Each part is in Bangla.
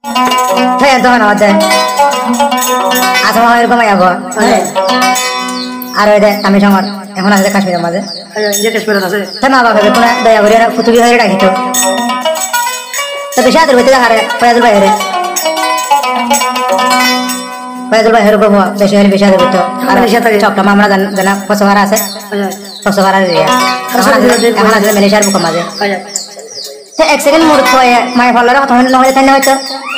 তখন হচ্ছে আসাম এরকম আইব আর ওই দেখ আমি সমর এখন আছে কাশ্মীরের মাঝে মা বাবা কোনো দয়া করে ফুতুবি হয়ে রাখিত তো বেশি আদর হইতে হারে ফয়াজুল ভাই হারে ফয়াজুল ভাই হেরব বেশি হলে বেশি আদর হইতো আর চপটা আমরা জানা ফসভাড়া আছে ফসভাড়া এখন আছে মালয়েশিয়ার বুকের মাঝে এক সেকেন্ড মোর মায়ের ফলের হত নহলে তাই হয়তো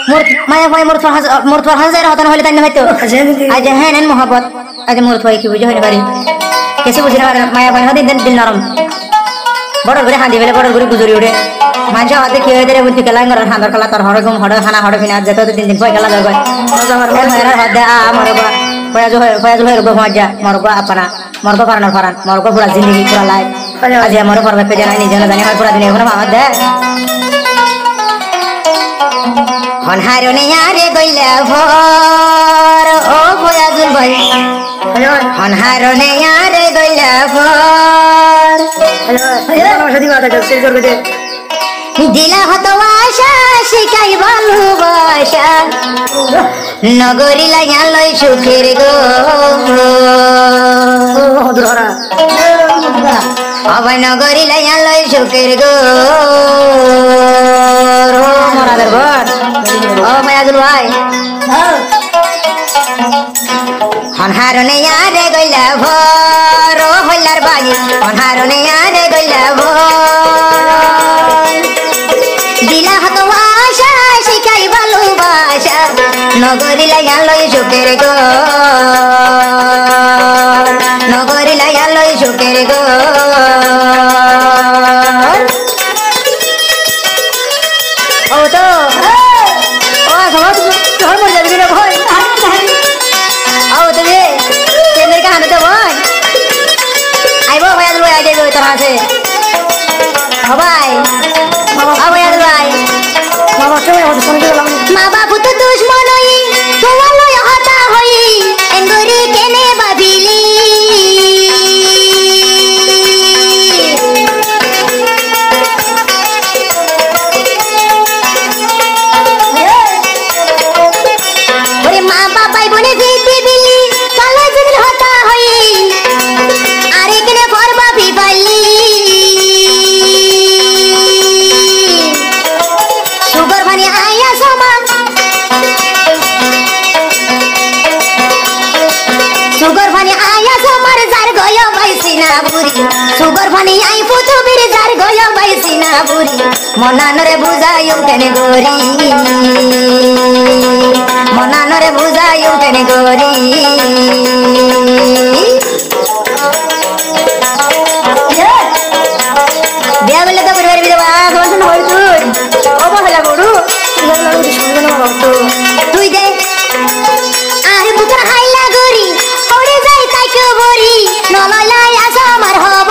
মোর মায়ের ভাই মোর তোর হাজার হত নহলে তাই হয়তো আজ হ্যাঁ নেন মোহাবত আজ মোর ভাই কি বুঝে হইতে পারি কেসে বুঝি না মায়া ভাই হতে দিল নরম বড় করে হাঁদি ফেলে বড় করে গুজরি উঠে মানুষ হাতে কি হয়ে বুদ্ধি খেলা ঘর হাঁদার খেলা তোর হড় ঘুম হড় খানা হড় ফিনা যেত দিন দিন খেলা যাবে মরবা ফয়াজুল হয়ে রব মজা মরবা আপনা মরবা ফারানোর ফারান মরবা পুরা জিন্দগি পুরা লাইফ আজ আমার পরবে পেজে নাই নিজে জানি হয় পুরা দিন এখন আমার দে হনহারনে আরে গইলা ভর ও ফয়াজুল ভাই হনহারনে আরে গইলা ভর দিলা হতো আশা শিখাই ভালোবাসা নগরী লাগান লই সুখের গো অবাই নগরী লাগান লই সুখের গো মরাদের বর ও ফয়াজুল ভাই হনহারনে আরে গইলা ভর ও হইলার বাড়ি হনহারনে আরে গইলা ভর দিলা হতো আশা শিখাই ভালোবাসা নগরী লাগান লই সুখের গো নগরী লাগান লই সুখের গো ও তো ও সমাজ তোর মরে যাবি না ভাই ও তুমি কেন্দ্রের কাহানে তো ভাই আইবো ভাই আদর ভাই আগে তোর আছে ভাই মা বাবু তো দুশ্মন হই তোমার লয় হতা হই এঙ্গরি কেনে ভাবিলি ওরে মা বাবাই বনে দিতে বিলি কালা জিল হতা হই আরে কেনে ফরবা বিবালি সুগর ভানি আয়া সমান সুগর ভানি আয়া সমার জার গয় বাইসি না বুড়ি সুগর ভানি আই পুতু বীর জার গয় বাইসি না বুড়ি মনানরে বুঝায়ুম কেনে গরি মনানরে বুঝায়ুম কেনে গরি বিয়া বলে তো পরিবার বিধবা তোমার হই তুই ও বলা গরু তুই দে আর বুকের হাইলা গরি ওরে যাই তাই কেউ বরি নললাই আসা আমার হব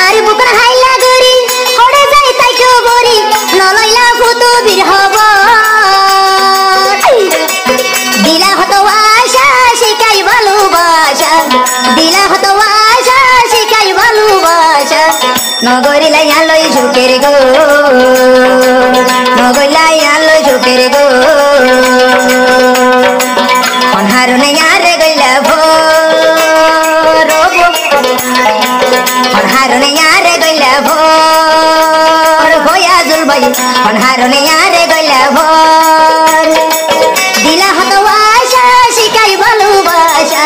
আর বুকের হাইলা গরি ওরে যাই তাই কেউ বরি নলইলা ফুতু বীর হব দিলা হতো আশা শিখাই ভালোবাসা দিলা হতো আশা শিখাই ভালোবাসা নগরী লাইয়া লই সুখের গো নগরী লাইয়া লই সুখের গো হনহারনে আরে গইলা ভোর হনহারনে আরে গইলা ভোর ফয়াজুল ভাই হনহারনে আরে গইলা ভোর দিলা হতো আশা শিখাই ভালোবাসা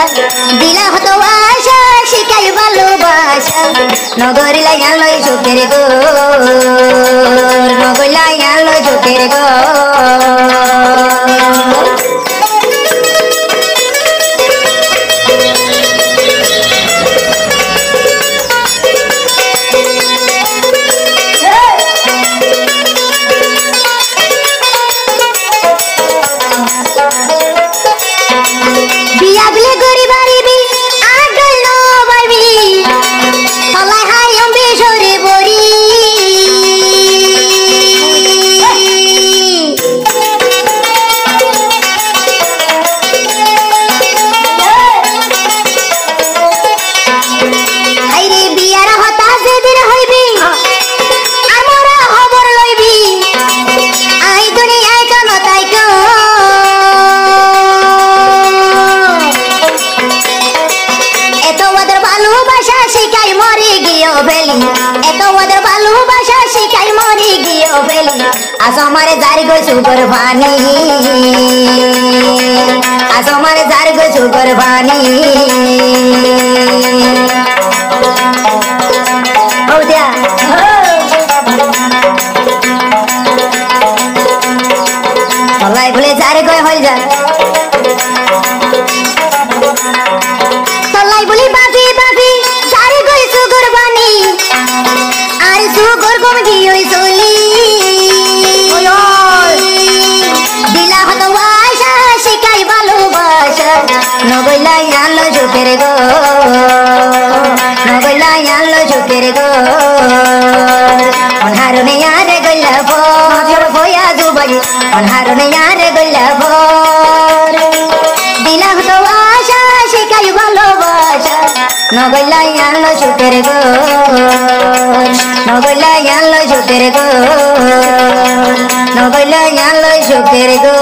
দিলা হতো আশা শিখাই ভালোবাসা নগরী লাগান লই সুখের গো নগরী লাগান লই সুখের গো বিয়া বিলে গরি বাড়িবি আর গইল বাড়বি সলাই হাই অম্বে সরে বরি ফেলি আজ আমারে জারি গো সুগর ভানি আজ আমারে জারি গো সুগর ভানি ও দিয়া তলাই বলে জারি গো হই যা তলাই বলি বাজি বাজি জারি গো সুগর ভানি আর সুগর গম গিয়ে চলি দিলা হতো আশা শিখাই ভালোবাসা নগইলা আনলো চোখের গো নগইলা আনলো চোখের গো অনহারনে আরে গইলা ভোর ভয়া দুবাই অনহারনে আরে গইলা ভোর দিলা হতো আশা শিখাই ভালোবাসা নগইলা আনলো চোখের গো নগইলা আনলো চোখের গো নগইলা আনলো চোখের গো